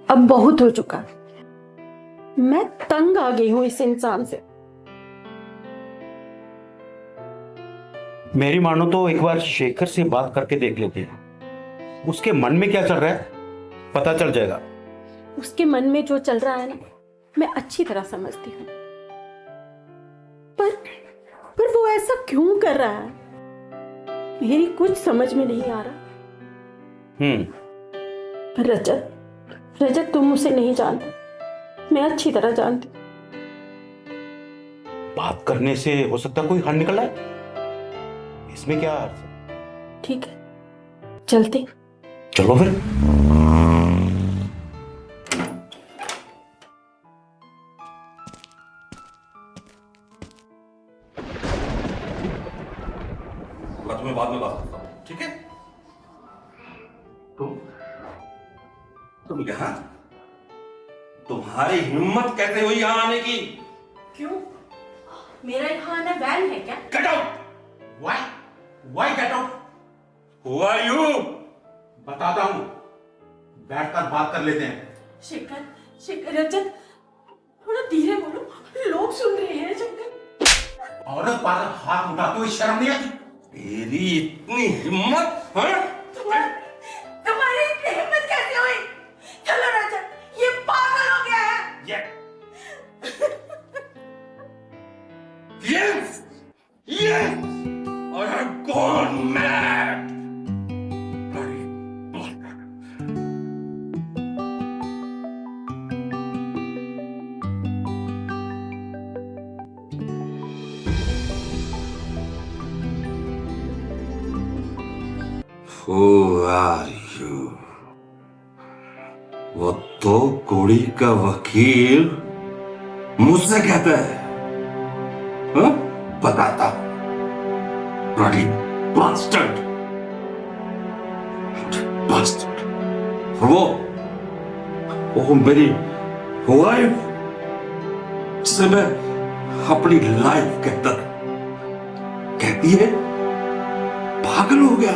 अब बहुत हो चुका। मैं तंग आ गई हूं इस इंसान से। मेरी मानो तो एक बार शेखर से बात करके देख लेते हैं, उसके मन में क्या चल रहा है पता चल जाएगा। उसके मन में जो चल रहा है ना, मैं अच्छी तरह समझती हूँ। पर वो ऐसा क्यों कर रहा है, मेरी कुछ समझ में नहीं आ रहा। रजत तुम उसे नहीं जानते, मैं अच्छी तरह जानती। बात करने से हो सकता कोई हल निकल आए, इसमें क्या अर्थ है? ठीक है, चलते। चलो फिर। मैं तुम्हें बाद में बात करता हूं, ठीक है? तुम यहां, तुम्हारी हिम्मत कैसे हुई यहां आने की? क्यों, मेरा यहाँ आना बैन है क्या? Get out! Why get out? Who are you? बताता हूं, बैठकर बात कर लेते हैं। शेखर रजत, थोड़ा धीरे बोलो, लोग सुन रहे हैं। शेखर, औरत पर हाथ उठाते हुए शर्म नहीं आती? तेरी इतनी हिम्मत, हाँ? तुम्हारी इतनी हिम्मत कैसे हुई? चलो रजत, ये पागल हो गया है। Yes! I have gone mad! Bloody bastard. Who are you? वो तो कुड़ी का वकील मुझसे कहता है, हाँ? बताता हूं। Bloody bastard! Bastard! वो मेरी वाइफ से मैं अपनी लाइफ कहता कहती है पागल हो गया,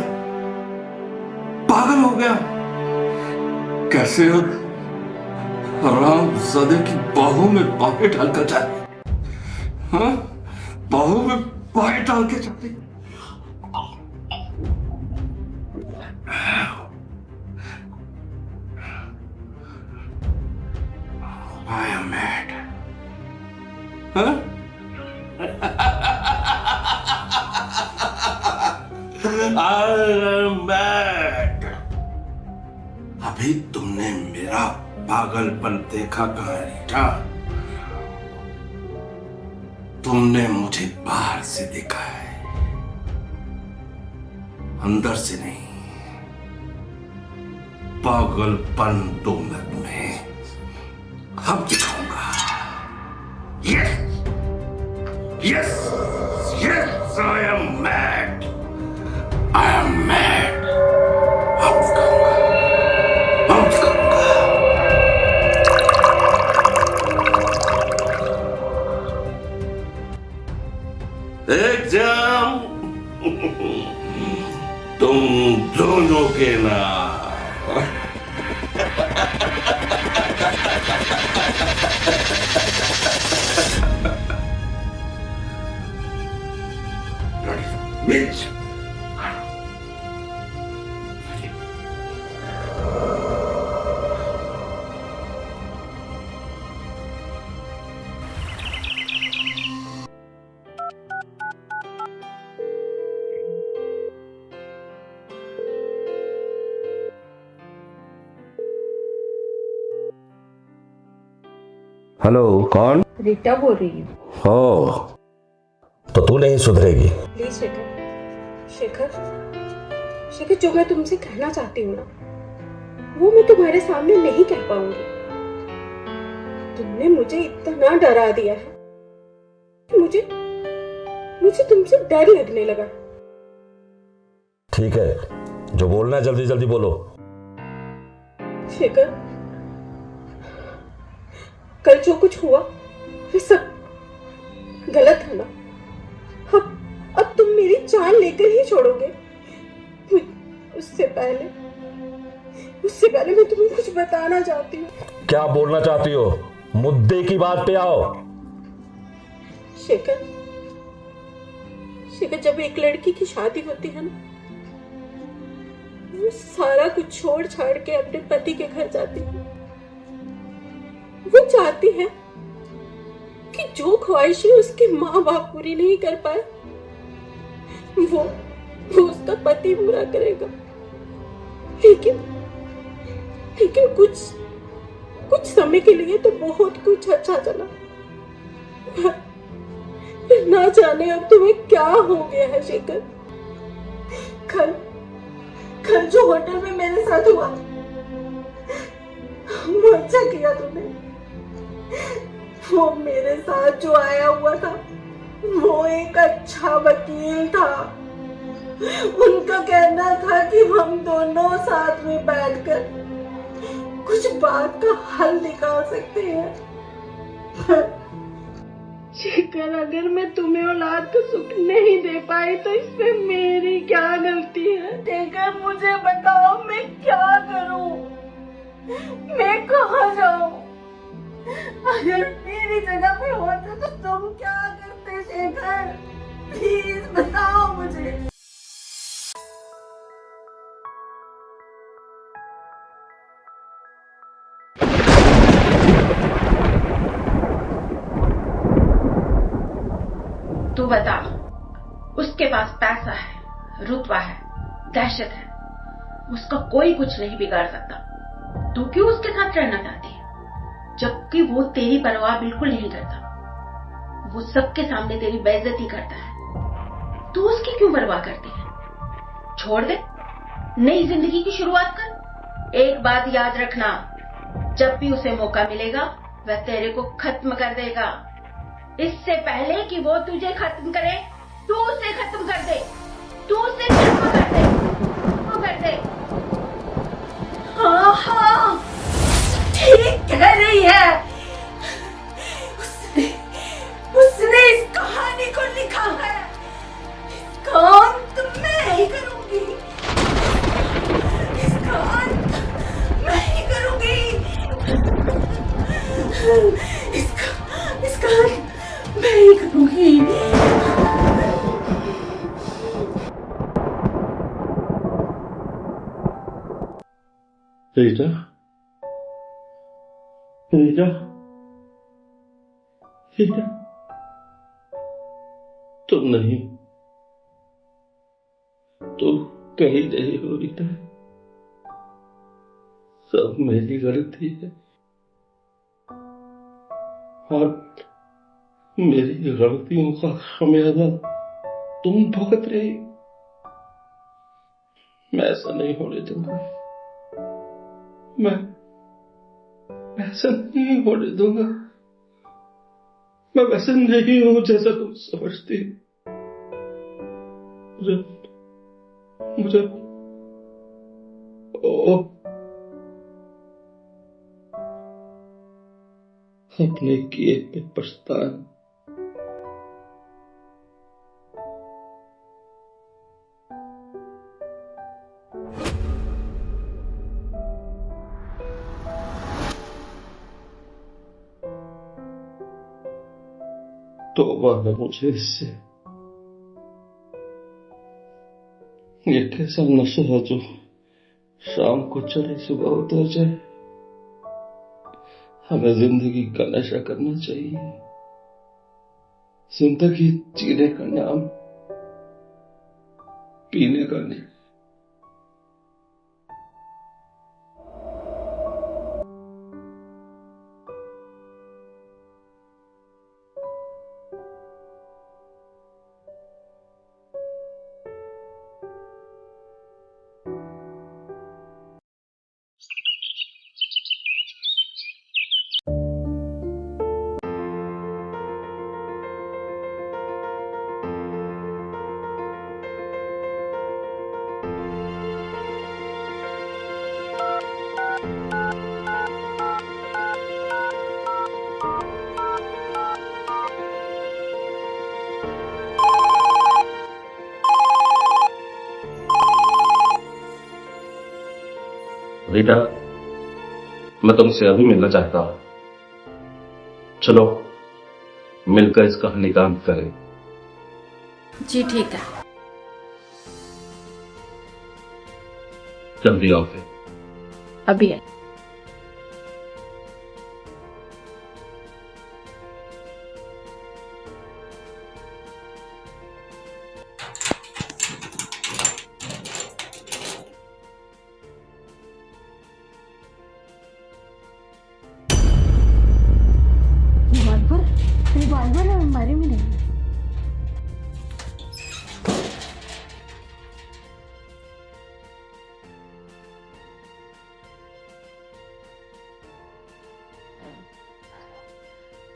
पागल हो गया। कैसे हरामजादे की बाहों में बाहें डालकर जाए, हाँ? बाहों में बाहें डाल के जाती। I am mad. Huh? I am mad. अभी तुमने मेरा पागलपन देखा कहां रीटा? तुमने मुझे बाहर से देखा है, अंदर से नहीं। पागलपन तो मैं तुम्हें अब दिखाऊंगा। Yes, I am mad. I am mad. अब दिखाऊंगा, अब दिखाऊंगा। एग्जाम तुम दोनों के नाम। Bitch. हेलो, कौन? रीटा बोल रही हूँ। हो तो तू नहीं सुधरेगी। प्लीज शेखर, जो मैं तुमसे कहना चाहती हूँ ना, वो मैं तुम्हारे सामने नहीं कह पाऊंगी। तुमने मुझे इतना डरा दिया है कि मुझे तुमसे डर लगने लगा। ठीक है, जो बोलना है जल्दी जल्दी बोलो। शेखर, कल जो कुछ हुआ वो सब गलत है ना? अब तुम मेरी जान लेकर ही छोड़ोगे? उससे पहले उससे पहले मैं तुम्हें कुछ बताना चाहती हूँ। क्या बोलना चाहती हो? मुद्दे की बात पे आओ। शेखर, शेखर, जब एक लड़की की शादी होती है ना, वो सारा कुछ छोड़ छाड़ के अपने पति के घर जाती है। वो चाहती है कि जो ख्वाहिशें उसके माँ बाप पूरी नहीं कर पाए, वो उसका पति पूरा करेगा। लेकिन लेकिन कुछ समय के लिए तो बहुत कुछ अच्छा चला, पर ना जाने अब तुम्हें क्या हो गया है शेखर। कल जो होटल में मेरे साथ हुआ, वो अच्छा किया तुमने। वो मेरे साथ जो आया हुआ था, वो एक अच्छा वकील था। उनका कहना था कि हम दोनों साथ में बैठकर कुछ बात का हल निकाल सकते हैं। शेखर, अगर मैं तुम्हें औलाद का सुख नहीं दे पाई तो इसमें मेरी क्या गलती है? शेखर, मुझे बताओ, मैं क्या करूं? मैं कहाँ जाऊं? अगर मेरी जगह पे होते तो तुम क्या करते शेखर? प्लीज बताओ मुझे। तू बता, उसके पास पैसा है, रुतबा है, दहशत है, उसका कोई कुछ नहीं बिगाड़ सकता। तू क्यों उसके साथ रहना चाहती है, जबकि वो तेरी परवाह बिल्कुल नहीं करता। वो सबके सामने तेरी बेइज्जती करता है, तू उसकी क्यों परवाह करती है? छोड़ दे, नई जिंदगी की शुरुआत कर। एक बात याद रखना, जब भी उसे मौका मिलेगा वह तेरे को खत्म कर देगा। इससे पहले कि वो तुझे खत्म करे, तू उसे खत्म कर दे, तू उसे खत्म कर दे, वो कर दे। हाँ हाँ, ठीक कह रही है। उसने इस कहानी को लिखा है। इसका अंत मैं ही करूंगी। इसका अंत मैं ही करूंगी। इसका अंत मैं ही करूंगी। रीटा, रीटा, रीटा, तुम नहीं, तुम कहीं नहीं हो रीटा। सब मेरी गलती है और मेरी गलतियों का खमियाजा तुम भुगत रही। मैं ऐसा नहीं होने दूंगा। मैं ऐसा नहीं होने दूंगा। मैं वैसे नहीं हूं जैसा तुम समझती। मुझे अपने किए पे पछताना। तौबा है मुझे इससे। ये कैसा नशा है जो शाम को चढ़े सुबह उतर जाए। हमें जिंदगी का नशा करना चाहिए। जिंदगी जीने का नाम पीने का नहीं। रीटा, मैं तुमसे अभी मिलना चाहता हूं। चलो मिलकर इस कहानी का अंत करें। जी ठीक है। जल्दी आओ फिर। अभी है। रिवॉल्वर हमारे में नहीं।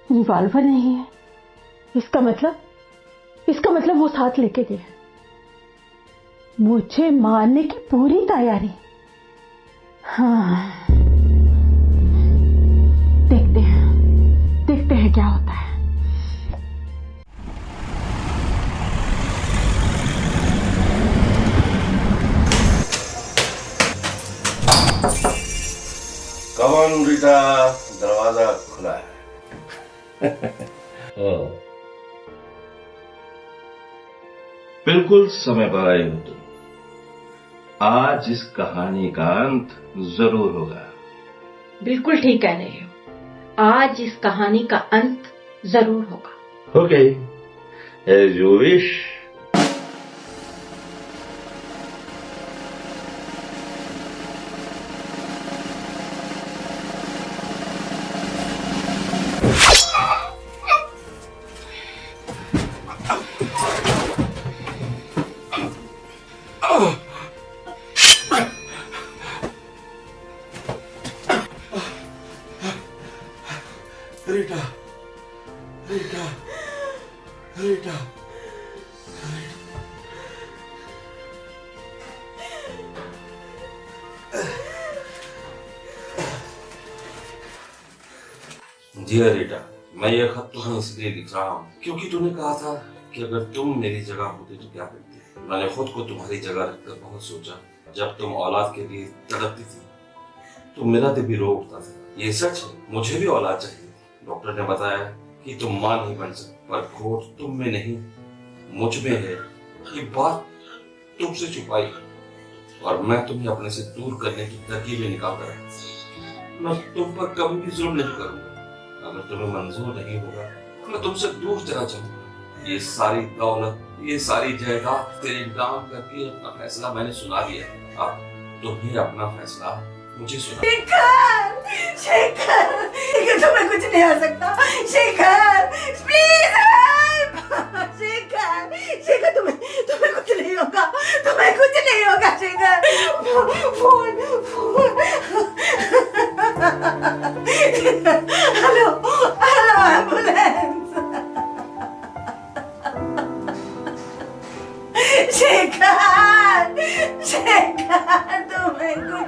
रिवॉल्वर नहीं है, इसका मतलब वो साथ लेके गए। मुझे मारने की पूरी तैयारी। हाँ, देखते हैं क्या होता है। कौन रीटा, दरवाजा खुला है। बिल्कुल समय पर आए हो तुम। आज इस कहानी का अंत जरूर होगा। बिल्कुल ठीक कह रहे हो, आज इस कहानी का अंत जरूर होगा। Okay, as you wish. Rita, Rita, Rita, dear Rita, मैं ये खत तुम्हें इसलिए लिख रहा हूँ क्योंकि तूने कहा था कि अगर तुम मेरी जगह होते तो क्या करते। मैंने खुद को तुम्हारी जगह रखकर बहुत सोचा। जब तुम औलाद के लिए तड़पती थी तो मेरा दिल भी रो उठता था। ये सच है, मुझे भी औलाद चाहिए। डॉक्टर ने बताया कि तुम मां नहीं बन सकती, पर खोट तुम में नहीं मुझ में है। ये बात तुमसे छुपाई और मैं तुम्हें अपने से दूर करने की तरकीबें निकाल कर रहा। मैं तुम पर कभी भी जुल्म नहीं करूंगा। अगर तुम्हें मंजूर नहीं होगा तो मैं तुमसे दूर चला जाऊंगा। ये सारी दौलत, ये सारी जायदाद तेरे नाम करके अपना फैसला मैंने सुना दिया। अब तुम्हें अपना फैसला मुझे सुना। शेखर, तुम्हें कुछ नहीं हो सकता। Shekhar, please help. शेखर, तुम्हें कुछ नहीं होगा। तुम्हें कुछ नहीं होगा Shekhar. Phone. Hello ambulance. Shekhar, तुम्हें कुछ